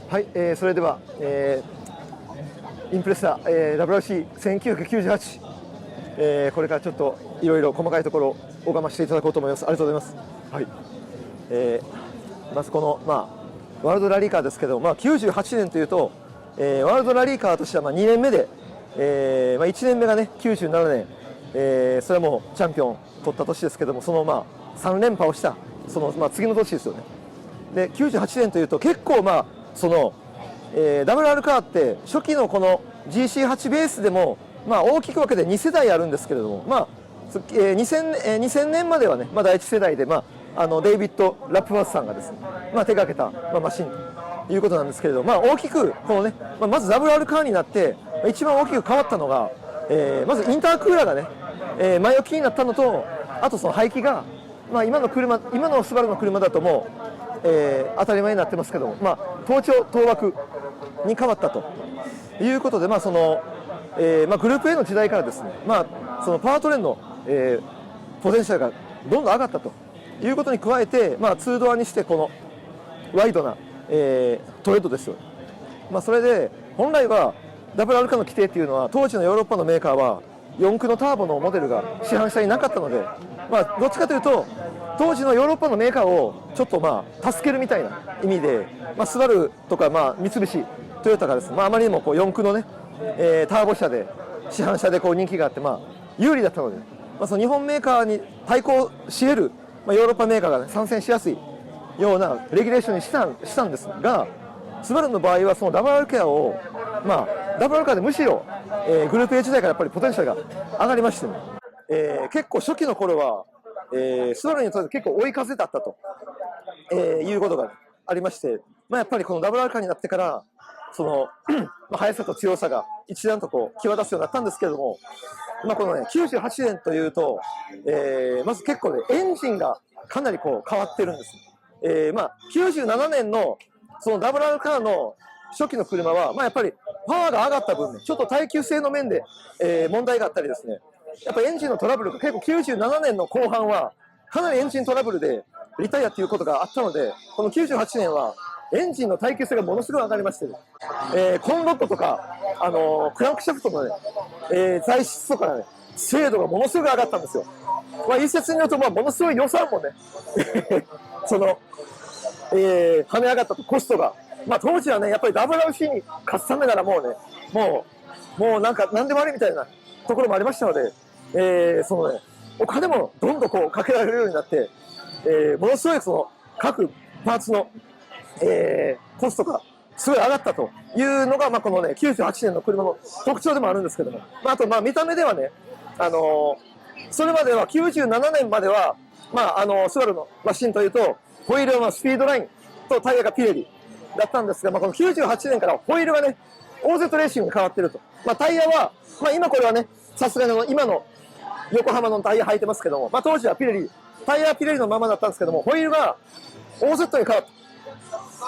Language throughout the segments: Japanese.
はい、それでは、インプレッサー、WRC1998、これからちょっといろいろ細かいところを拝ましていただこうと思います。ありがとうございます。はい、まずこの、ワールドラリーカーですけど、98年というと、ワールドラリーカーとしては2年目で、1年目がね97年、それはもうチャンピオン取った年ですけども、その3連覇をしたその、次の年ですよね。で98年というと結構その、WR カーって初期のこの GC8 ベースでも大きく分けて2世代あるんですけれども、2000年まではね第1世代で、デイビッド・ラップワースさんがですね、手掛けた、マシンということなんですけれど、大きくこのね、まず WR カーになって一番大きく変わったのが、まずインタークーラーがね、前置きになったのと、あとその排気が、今のスバルの車だともう、当たり前になってますけども、頭頂頭枠に変わったということで、そのグループ A の時代からですね、そのパワートレーンの、ポテンシャルがどんどん上がったということに加えて、2ドアにしてこのワイドな、トレッドですよ。それで本来は WR カーの規定っていうのは当時のヨーロッパのメーカーは4駆のターボのモデルが市販車になかったので、どっちかというと当時のヨーロッパのメーカーをちょっと助けるみたいな意味で、スバルとか三菱トヨタがですね、あまりにも4駆のね、ターボ車で市販車で人気があって有利だったので、その日本メーカーに対抗し得る、ヨーロッパメーカーが、参戦しやすいようなレギュレーションにしたんですが、スバルの場合はその WR カーを、WR カーでむしろ、グループ A 時代からやっぱりポテンシャルが上がりましてね、結構初期の頃は、スバルにとって結構追い風だったと、いうことがありまして、やっぱりこの WR カーになってからその速さと強さが一段と際立つようになったんですけれども、このね98年というと、まず結構ねエンジンがかなり変わってるんです。97年のその WR カーの初期の車は、やっぱりパワーが上がった分ね、ちょっと耐久性の面で、問題があったりですね、やっぱエンジンのトラブルが結構97年の後半はかなりエンジントラブルでリタイアということがあったので、この98年はエンジンの耐久性がものすごい上がりまして、コンロッドとか、クランクシャフトのね、材質とかね、精度がものすごい上がったんですよ。一説によると、ものすごい予算もね、その、跳ね上がったと、コストが。当時はね、やっぱり WRC に勝つためならもうね、もうなんでもありみたいなところもありましたので、そのね、お金もどんどんかけられるようになって、ものすごいその各パーツのコストがすごい上がったというのが、このね98年の車の特徴でもあるんですけども、あと見た目ではね、それまでは97年までは、スバルのマシンというとホイールはスピードラインとタイヤがピレリだったんですが、この98年からホイールがね OZ レーシングに変わってると、タイヤは、今これはねさすがに今の横浜のタイヤ履いてますけども、当時はピレリタイヤはピレリのままだったんですけども、ホイールが OZ に変わっ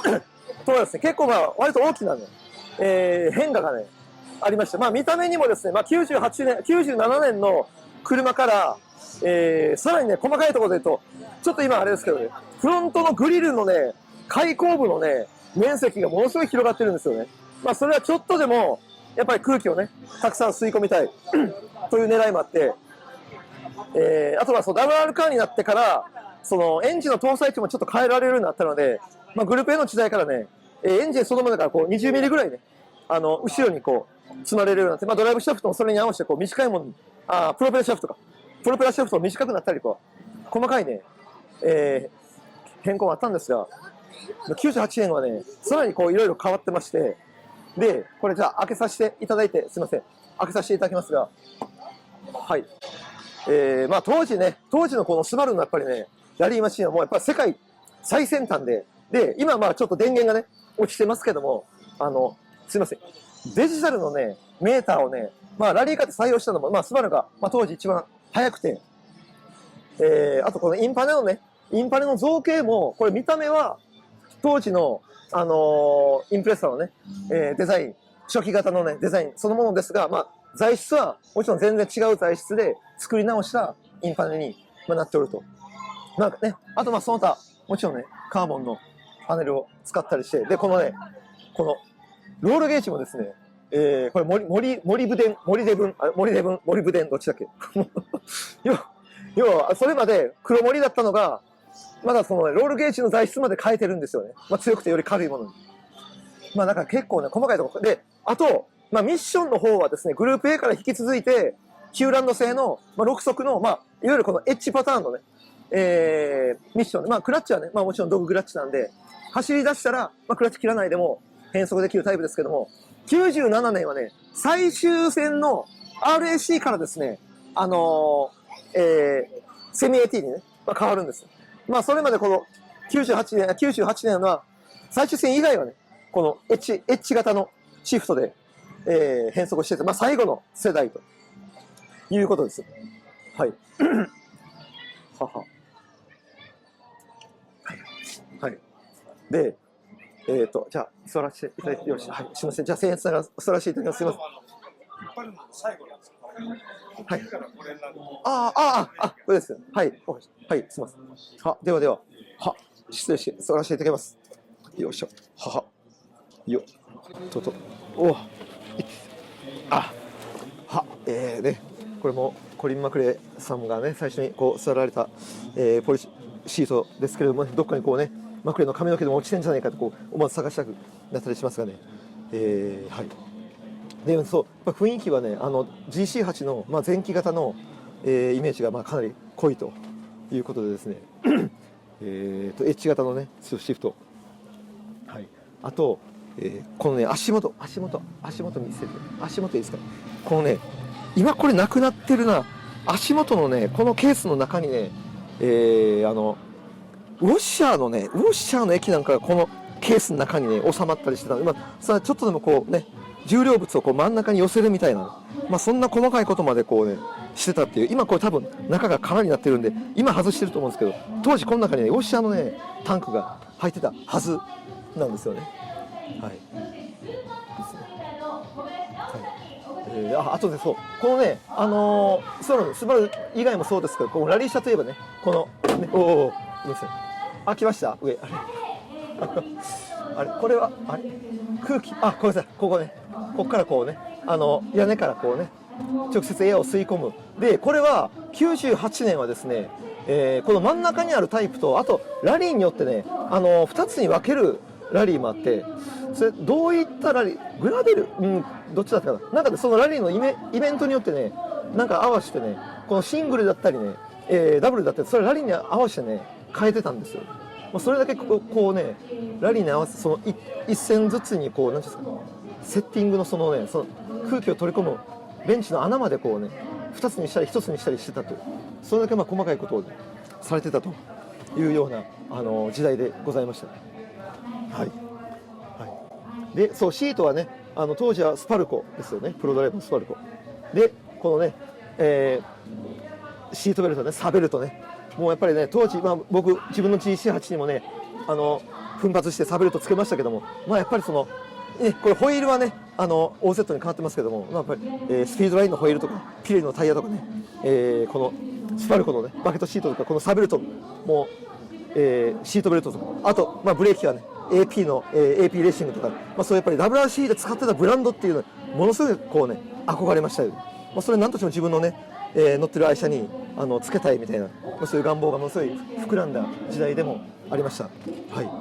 たとですね、結構割と大きなね、変化がねありまして、見た目にもですね、97年の車から、さらにね細かいところで言うと、ちょっと今あれですけどね、フロントのグリルのね開口部のね面積がものすごい広がってるんですよね。それはちょっとでもやっぱり空気をねたくさん吸い込みたいという狙いもあって、あとはその WR カーになってからそのエンジンの搭載値もちょっと変えられるようになったので、グループ A の時代からね、エンジンそのものから20ミリぐらいね、後ろに積まれるようになって、ドライブシャフトもそれに合わせて短いものに、プロペラシャフトも短くなったり細かいね、変更もあったんですが、98年はね、さらにいろいろ変わってまして、で、これじゃあ開けさせていただいて、すいません、開けさせていただきますが、はい。当時のこのスバルのやっぱりね、ラリーマシンはもうやっぱり世界最先端で、今ちょっと電源がね、落ちてますけども、すいません。デジタルのね、メーターをね、ラリーカーで採用したのも、スバルが、当時一番早くて、あとこのインパネの造形も、これ見た目は、当時の、インプレッサーのね、デザイン、初期型のね、デザインそのものですが、材質はもちろん全然違う材質で作り直したインパネになっておるとなんかね、あとその他、もちろんね、カーボンのパネルを使ったりして、で、このね、このロールゲージもですね、これ森ブデン、どっちだっけ要は、それまで黒森だったのが、まだその、ロールゲージの材質まで変えてるんですよね。強くてより軽いものに。だから結構ね、細かいところ。で、あと、ミッションの方はですね、グループ A から引き続いて、ヒューランド製の、6速の、いわゆるこのエッジパターンのね、ミッションで、クラッチはね、もちろんドッグクラッチなんで、走り出したら、クラッチ切らないでも変速できるタイプですけども、97年はね、最終戦の RAC からですね、セミ AT にね、変わるんです。それまでこの98年は、最終戦以外はね、このエッジ型のシフトで、変速してて、最後の世代ということです。はい。はは。はい。で、じゃあ、座らせていただいてよろしい。はい。すみません。じゃあ、僭越ながら座らせていただきます。すみません。はい。これです。はい。はい、すみません。では、失礼して、座らせていただきます。よいしょ。よ。ね、これもコリン・マクレーさんがね、最初にこう座られた、ポリシートですけれども、どっかにこうね、マクレーの髪の毛でも落ちてんじゃないかとこう思わず探したくなったりしますがね。はい。で、そう、雰囲気はね、GC8 の、前期型の、イメージがかなり濃いということでですね、エッジ型のね、シフト。はい。あと、このね、足元見せて、足元いいですか。このね、今これなくなってるな、足元のね、このケースの中にね、ウォッシャーの液なんかがこのケースの中にね、収まったりしてたので、それはちょっとでもこうね、重量物をこう真ん中に寄せるみたいな、そんな細かいことまでこうね、してたっていう、今これ多分中が空になってるんで、今外してると思うんですけど、当時この中にね、ウォッシャーのね、タンクが入ってたはずなんですよね。はい。あとでそう、このね、スバル以外もそうですけど、このラリー車といえばね、この、ね、いいですね。来ました上、あれこれは、空気、ごめんなさい、ここね、ここからこうね、屋根からこうね、直接エアを吸い込む。で、これは、98年はですね、この真ん中にあるタイプと、あと、ラリーによってね、2つに分けるラリーもあって、それどういったラリー、グラベル、どっちだったかな。なんかそのラリーのイベントによってね、なんか合わせてね、このシングルだったりね、ダブルだったり、それラリーに合わせてね、変えてたんですよ。それだけこうね、ラリーに合わせて、その一線ずつにこう、なんていうんですか、セッティングのそのね、その空気を取り込むベンチの穴までこうね、2つにしたり1つにしたりしてたと。それだけ細かいことをされてたというような、時代でございました。はい。で、そう、シートはね、当時はスパルコですよね。プロドライブのスパルコ。で、このね、シートベルトね、サベルトね。もうやっぱりね、当時、僕、自分の GC8 にもね、奮発してサベルトつけましたけども、やっぱりその、これホイールはね、OZ に変わってますけども、やっぱり、スピードラインのホイールとか、ピレリのタイヤとかね、このスパルコのね、バケットシートとか、このサベルトも、シートベルトとか、あと、ブレーキはね、AP の、AP レーシングとか、そうやっぱり WRC で使ってたブランドっていうのにものすごいこうね、憧れましたよ。それ何としても自分のね、乗ってる愛車につけたいみたいな、そういう願望がものすごい膨らんだ時代でもありました。はい。は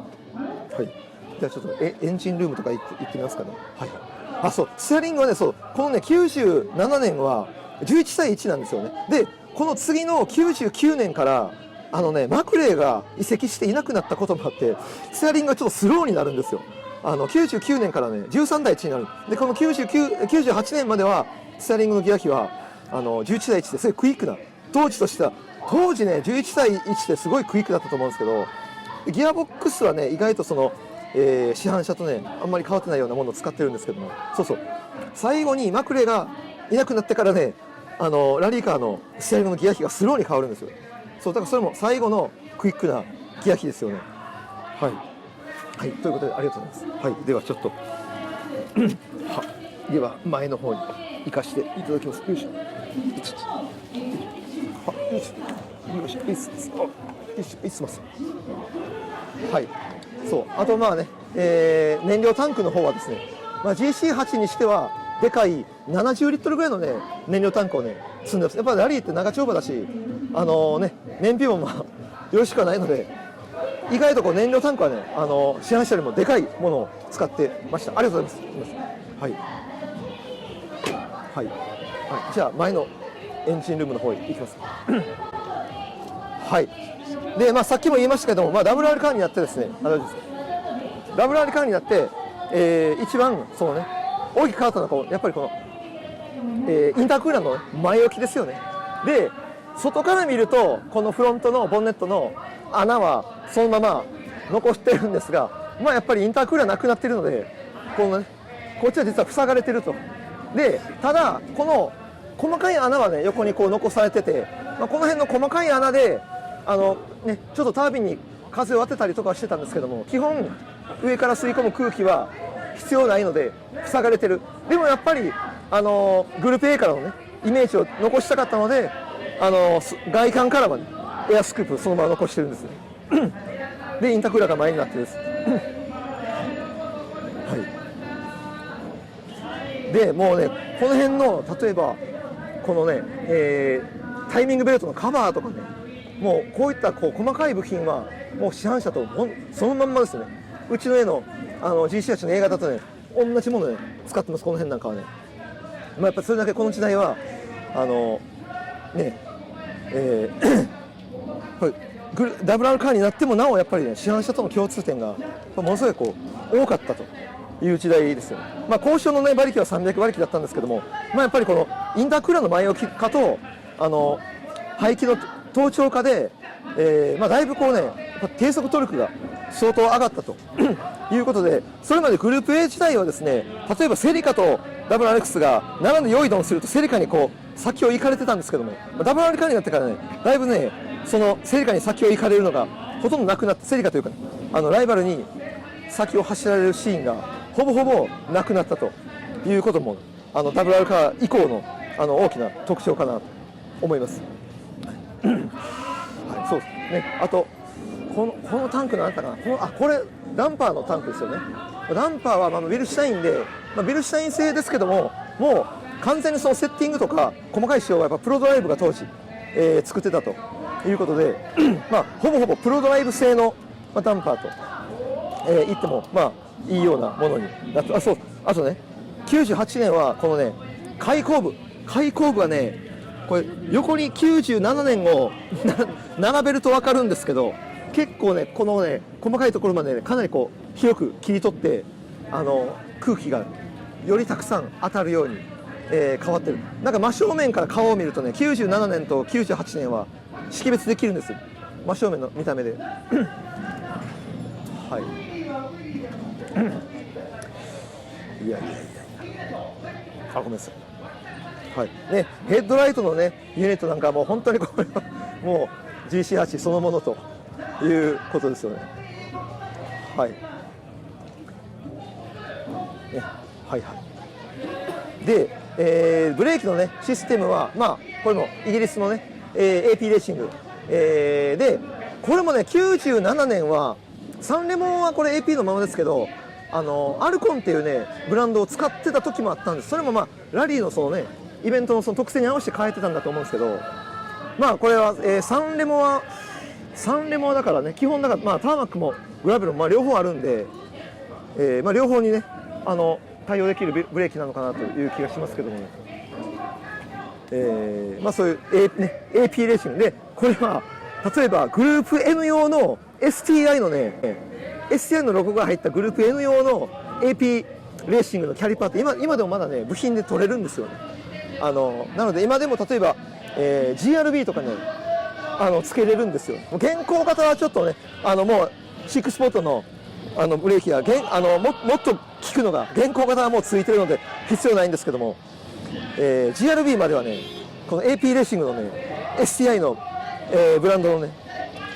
い。じゃあちょっとエンジンルームとか行ってみますかね。はい。そう、ステアリングはね、そう、このね、97年は11対1なんですよね。で、この次の99年から、マクレーが移籍していなくなったこともあって、ステアリングがちょっとスローになるんですよ。99年からね、13対1になる。で、この98年までは、ステアリングのギア比は、11対1ですごいクイックな。当時ね、11対1ってすごいクイックだったと思うんですけど、ギアボックスはね、意外とその、市販車とね、あんまり変わってないようなものを使ってるんですけども、そうそう。最後にマクレーがいなくなってからね、ラリーカーのステアリングのギア比がスローに変わるんですよ。そう、だからそれも最後のクイックなギア比ですよね。はい。はい、ということでありがとうございます。はい、ではちょっとでは前の方に行かせていただきます。よいしょ。よいしょ。よし、いっす。よし、いっすます。はい。そう。あとまあね、燃料タンクの方はですね、まあ、GC8 にしてはでかい70リットルぐらいのね燃料タンクをね積んでます。やっぱりラリーって長丁場だし、燃費もまあよろしくはないので、意外とこう燃料タンクはね市販車よりもでかいものを使ってました。ありがとうございます。はいはい、はい、じゃあ前のエンジンルームの方へ行きます。はい。で、まあ、さっきも言いましたけども、まあ、WR カーになってですね、大丈夫です。WR カーになって、一番そのね大きく変わったのはこうやっぱりこの、インタークーラーの、ね、前置きですよね。で、外から見るとこのフロントのボンネットの穴はそのまま残してるんですが、まあ、やっぱりインタークーラーなくなってるので、このねこっちは実は塞がれてると。で、ただこの細かい穴はね横にこう残されてて、まあ、この辺の細かい穴でね、ちょっとタービンに風を当てたりとかしてたんですけども、基本上から吸い込む空気は必要ないので塞がれてる。でもやっぱり、グループ A からのねイメージを残したかったので、外観からは、ね、エアスクープそのまま残してるんですね。でインタークーラーが前になってです。はい。でもうねこの辺の例えばこのね、タイミングベルトのカバーとかね、もうこういったこう細かい部品はもう市販車とそのまんまですね。うちの絵のGC8 の A 型とね同じものね使ってます。この辺なんかはね、まあ、やっぱりそれだけこの時代はこれWR カーになってもなおやっぱりね市販車との共通点がものすごいこう多かったという時代ですよね。まあ、交渉のね馬力は300馬力だったんですけども、まあ、やっぱりこのインタークーラーの前置き化と排気の頭頂化で、まあ、だいぶこうね低速トルクが相当上がったということで、それまでグループ A 自体はですね、例えばセリカと WRX が並んで用意ドンするとセリカにこう先を行かれてたんですけども、WR カーになってからねだいぶねそのセリカに先を行かれるのがほとんどなくなって、セリカというか、ね、ライバルに先を走られるシーンがほぼほぼなくなったということもWR カー以降の大きな特徴かなと思います。はい、そうですね。あとこのタンクなんだったかな、これダンパーのタンクですよね。ダンパーはまあビルシュタインで、まあ、ビルシュタイン製ですけども、もう完全にそのセッティングとか細かい仕様はやっぱプロドライブが当時、作ってたということでまあほぼほぼプロドライブ製の、まあ、ダンパーと、言ってもまあいいようなものになって、あとね98年はこのね開口部はねこれ横に97年を並べると分かるんですけど、結構ねこのね細かいところまで、ね、かなりこう広く切り取って空気がよりたくさん当たるように、変わってる。なんか真正面から顔を見るとね97年と98年は識別できるんですよ、真正面の見た目ではいいやごめんなさい。はいね、ヘッドライトのねユニットなんかもう本当にこれはもう GC8 そのものということですよね。はい、ね、はいはいで、ブレーキのねシステムはまあこれもイギリスのね、AP レーシング、でこれもね97年はサンレモンはこれ AP のままですけど、アルコンっていうねブランドを使ってた時もあったんです。それもまあラリーのそのねイベントのその特性に合わせて変えてたんだと思うんですけど、まあこれは、サンレモはだからね基本だから、まあ、ターマックもグラベルもまあ両方あるんで、まあ、両方にね対応できるブレーキなのかなという気がしますけども、まあそういう、AP レーシングで、これは例えばグループ N 用の STI のね STI のロゴが入ったグループ N 用の AP レーシングのキャリパーって今でもまだね部品で取れるんですよね。なので今でも例えば、GRB とかねつけれるんですよ。現行型はちょっとねもう6スポットのブレーキがもっと効くのが現行型はもうついてるので必要ないんですけども、GRB まではねこの AP レーシングのね STI の、ブランドのね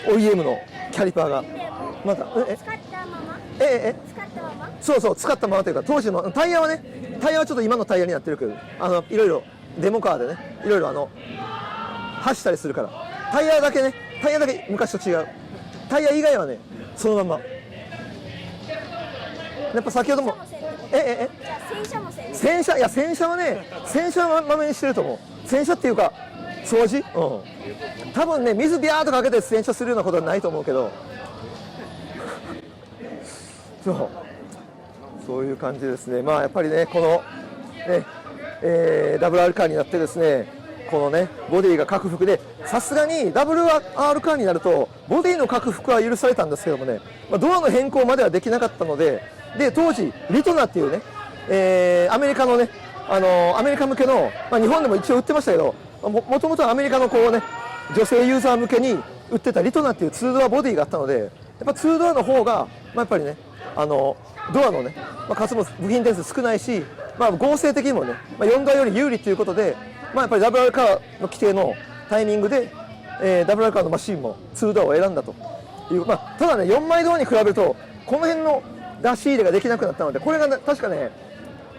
OEM のキャリパーがまだ使ったままそう使ったままというか、当時のタイヤはちょっと今のタイヤになってるけどいろいろデモカーでねいろいろ走ったりするからタイヤだけね、タイヤだけ昔と違う。タイヤ以外はねそのまま。やっぱ先ほどもじゃあ洗車もせんの？洗車、いや洗車はね、洗車はまめにしてると思う。洗車っていうか掃除、多分ね水ビャーっとかけて洗車するようなことはないと思うけどそういう感じですね。まあやっぱりねこのね、WR カーになってですね、このねボディが拡幅で、さすがに WR カーになるとボディの拡幅は許されたんですけどもね、ドアの変更まではできなかったので、当時リトナっていうね、アメリカのね、アメリカ向けの、日本でも一応売ってましたけど、もともとアメリカのこうね女性ユーザー向けに売ってたリトナっていう2ドアボディがあったので、やっぱ2ドアの方が、やっぱりねドアのね、数も部品点数少ないし、合成的にもね、4ドアより有利ということで、やっぱり WR カーの規定のタイミングで、WR カーのマシンも2ドアを選んだという、ただね4枚ドアに比べるとこの辺の出し入れができなくなったので、これが、ね、確かね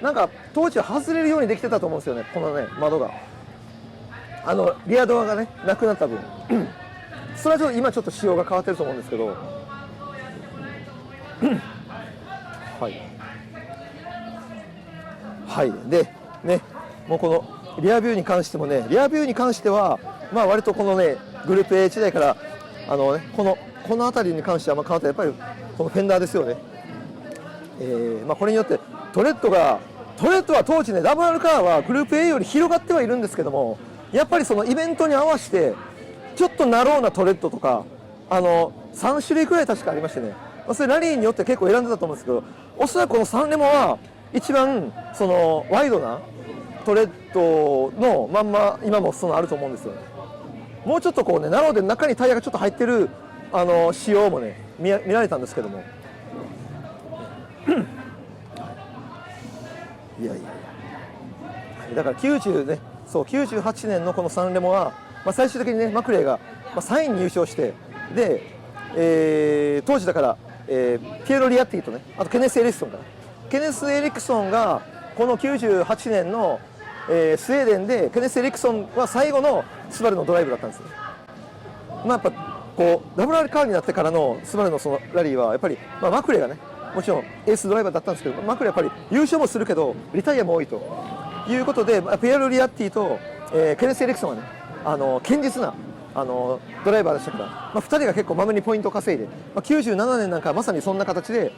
なんか当時は外れるようにできてたと思うんですよね、このね窓がリアドアがねなくなった分それは今ちょっと仕様が変わってると思うんですけどはいはいでね、もうこのリアビューに関してもね、リアビューに関しては割とこのねグループ A 時代からこの辺りに関しては変わった、やっぱりこのフェンダーですよね。これによってトレッドは当時ね WR カーはグループ A より広がってはいるんですけども、やっぱりそのイベントに合わせてちょっとナローなトレッドとか3種類くらい確かありましてね、それラリーによって結構選んでたと思うんですけど、おそらくこのサンレモは一番そのワイドなトレッドのまんま今もあると思うんですよね。もうちょっとこうねナローで中にタイヤがちょっと入ってる仕様もね見られたんですけどもいやだから98年のこのサンレモは、最終的にねマクレーが、3位に入賞して、で、当時だから、ピエロ・リアッティとね、あとケネス・エリクソンかな、ケネス・エリクソンがこの98年の、スウェーデンでケネス・エリクソンは最後のスバルのドライブだったんですよ。やっぱこう WR カーになってからのスバルのそのラリーはやっぱり、マクレーがねもちろんエースドライバーだったんですけど、マクレーやっぱり優勝もするけどリタイアも多いということで、ピエロ・リアッティと、ケネス・エリクソンはね堅実なドライバーでしたから、2人が結構まめにポイントを稼いで、97年なんかはまさにそんな形で、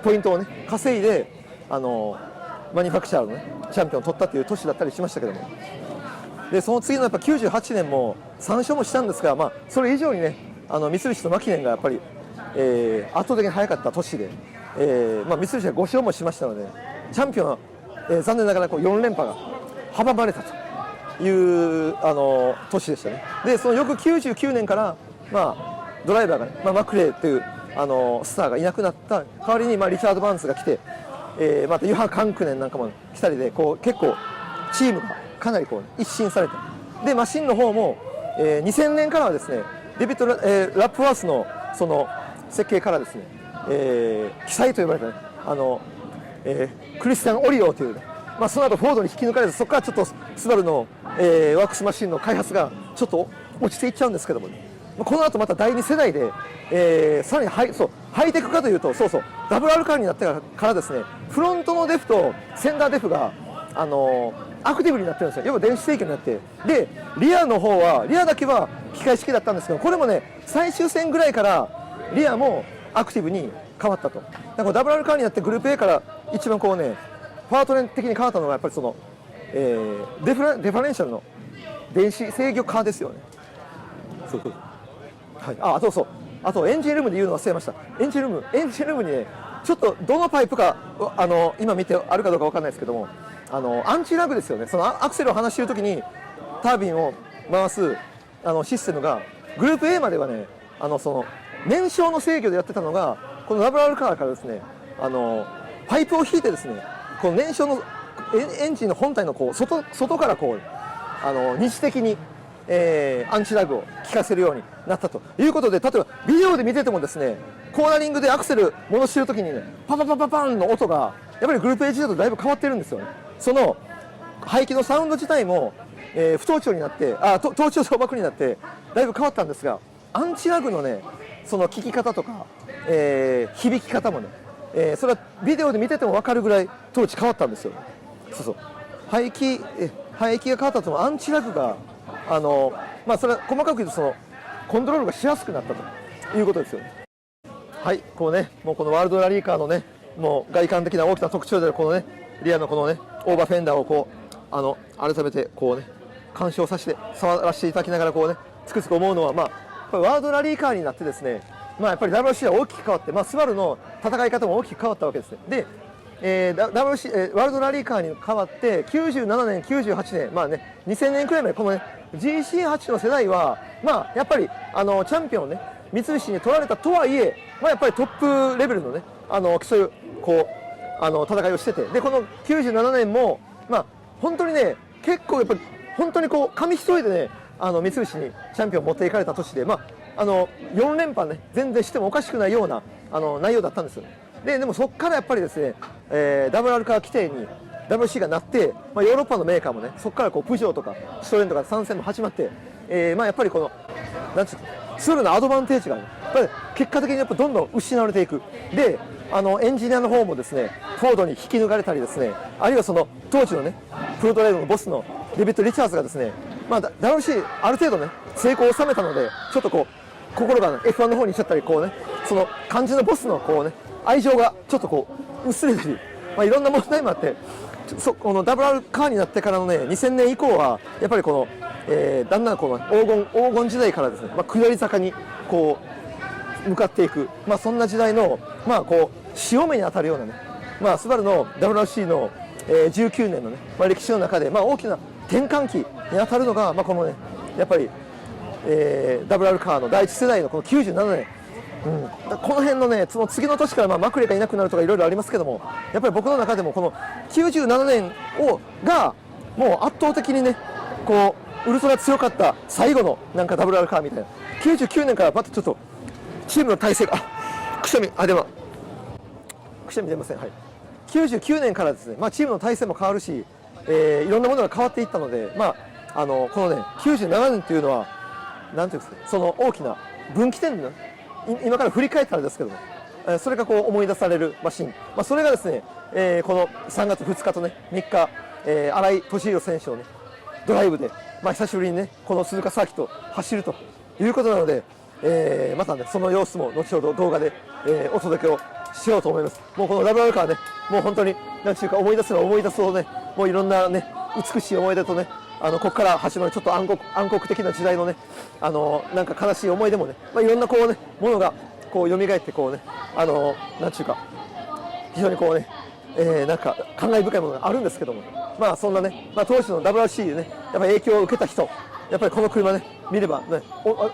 ポイントをね稼いでマニファクチャーのねチャンピオンを取ったという年だったりしましたけども、でその次のやっぱ98年も3勝もしたんですが、それ以上にね三菱とマキネンがやっぱり、圧倒的に速かった年で、三菱は5勝もしましたので、チャンピオンは、残念ながらこう4連覇が阻まれたという年でしたね。でその翌99年から、ドライバーが、ねマクレーというスターがいなくなった代わりに、リチャード・バーンズが来て、またユハ・カンクネンなんかも来たりでこう結構チームがかなりこう一新されて、でマシンの方も、2000年からはですねデビッド・ラップワースのその設計からですね、奇才と呼ばれたねクリスティアン・オリオというね、その後フォードに引き抜かれて、そこからちょっとスバルの、ワークスマシンの開発がちょっと落ちていっちゃうんですけどもね、この後また第2世代で、さらにハイテクかというと、WR カーになってからですね、フロントのデフとセンダーデフが、アクティブになってるんですよ。要は電子制御になって、でリアの方はリアだけは機械式だったんですけど、これもね最終戦ぐらいからリアもアクティブに変わったと。だから WR カーになってグループ A から一番こうねパートナー的に変わったのがやっぱりその、デファレンシャルの電子制御カーですよね。はい、あとエンジンルームで言うの忘れました。エンジンルームにねちょっとどのパイプか今見てあるかどうか分かんないですけども、アンチラグですよね。そのアクセルを離しているときにタービンを回すシステムがグループ A まではねその燃焼の制御でやってたのが、この WR カーからですねパイプを引いてですね、この燃焼のエンジンの本体のこう外からこう二次的に、アンチラグを効かせるようになったということで、例えばビデオで見ててもですね、コーナリングでアクセル戻してるときにねパパパパパンの音がやっぱりグループ A 時代とだいぶ変わってるんですよね。その排気のサウンド自体も不当調になって盗聴相馬になってだいぶ変わったんですが、アンチラグのねその聞き方とか、響き方もね、それはビデオで見てても分かるぐらい当時変わったんですよ。そうそう、排気が変わったともアンチラグがそれは細かく言うとそのコントロールがしやすくなったということですよね。はい、こうね、もうこのワールドラリーカーのね、もう外観的な大きな特徴であるこのね、リアのこのね、オーバーフェンダーをこう改めてこうね、鑑賞させて触らせていただきながらこうね、つくづく思うのは、やっぱりワールドラリーカーになってですね、やっぱり WRC は大きく変わって、スバルの戦い方も大きく変わったわけですね。で、WRC、ワールドラリーカーに変わって97年、98年、2000年くらいまでこのね GC8 の世代はやっぱりチャンピオンをね三菱に取られたとはいえ、やっぱりトップレベルのね競うこう戦いをしてて、でこの97年も本当にね結構やっぱり本当にこう紙一重でね三菱にチャンピオンを持っていかれた年で、4連覇ね全然してもおかしくないような内容だったんですよ。でもそこからやっぱりですね、WR カー規定に WC がなって、ヨーロッパのメーカーもねそこからこうプジョーとかシトレンとか参戦も始まって、やっぱりこのなんていうかツールのアドバンテージが、ね、やっぱり結果的にやっぱどんどん失われていく。でエンジニアの方もですねフォードに引き抜かれたりですね、あるいはその当時のねプロトレードのボスのデビッド・リチャーズがですね、WC ある程度ね成功を収めたのでちょっとこう心が、ね、F1 の方に行っちゃったりこうねその肝心のボスのこうね愛情がちょっとこう薄れたり、いろんな問題もあってこの WR カーになってからのね2000年以降はやっぱりこの、だんだんこの黄金時代からですね、下り坂にこう向かっていく、そんな時代のこう潮目に当たるようなね、スバルの WRC の、19年のね、歴史の中で、大きな転換期に当たるのが、このねやっぱり、WR カーの第一世代のこの97年、この辺のねその次の年からマクレがいなくなるとかいろいろありますけども、やっぱり僕の中でもこの97年がもう圧倒的にねこうウルトラ強かった最後のなんか WR カーみたいな。99年からまたちょっとチームの体制がくしゃみ出ません。はい、99年からですね、チームの体制も変わるし、いろんなものが変わっていったので、このね97年というのはなんていうんですか、その大きな分岐点の今から振り返ったらですけども、それがこう思い出されるマシン、それがですね、この3月2日とね3日、新井敏弘選手のねドライブで、久しぶりにねこの鈴鹿サーキットを走るということなので、またねその様子も後ほど動画で、お届けをしようと思います。もうこの WR カーねもう本当になんていうか思い出すとねもういろんなね美しい思い出とねここから始まるちょっと暗黒的な時代のねなんか悲しい思い出もね、いろんなこうねものがこう蘇ってこうねなんていうか非常にこうね、なんか感慨深いものがあるんですけども、そんなね、当時の WRC でねやっぱり影響を受けた人、やっぱりこの車ね見ればね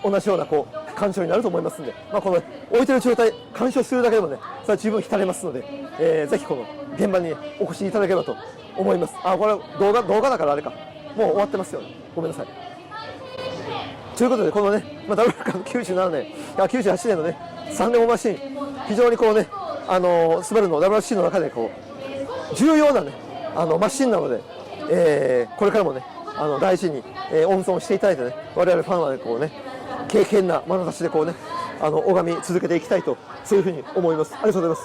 同じようなこう感情になると思いますんで、この置いてる状態鑑賞するだけでもねそれは十分浸れますので、ぜひこの現場に、ね、お越しいただければと思います。これは動画だからあれかもう終わってますよね、ごめんなさい。ということでこのね、WR カーの97年98年のね3連オマシン、非常にこうねスバルの WRC の中でこう重要なねマシンなので、これからもね大事に、温存していただいてね、我々ファンはねこうね敬虔な眼差しでこうね拝み続けていきたいと、そういうふうに思います。ありがとうございます。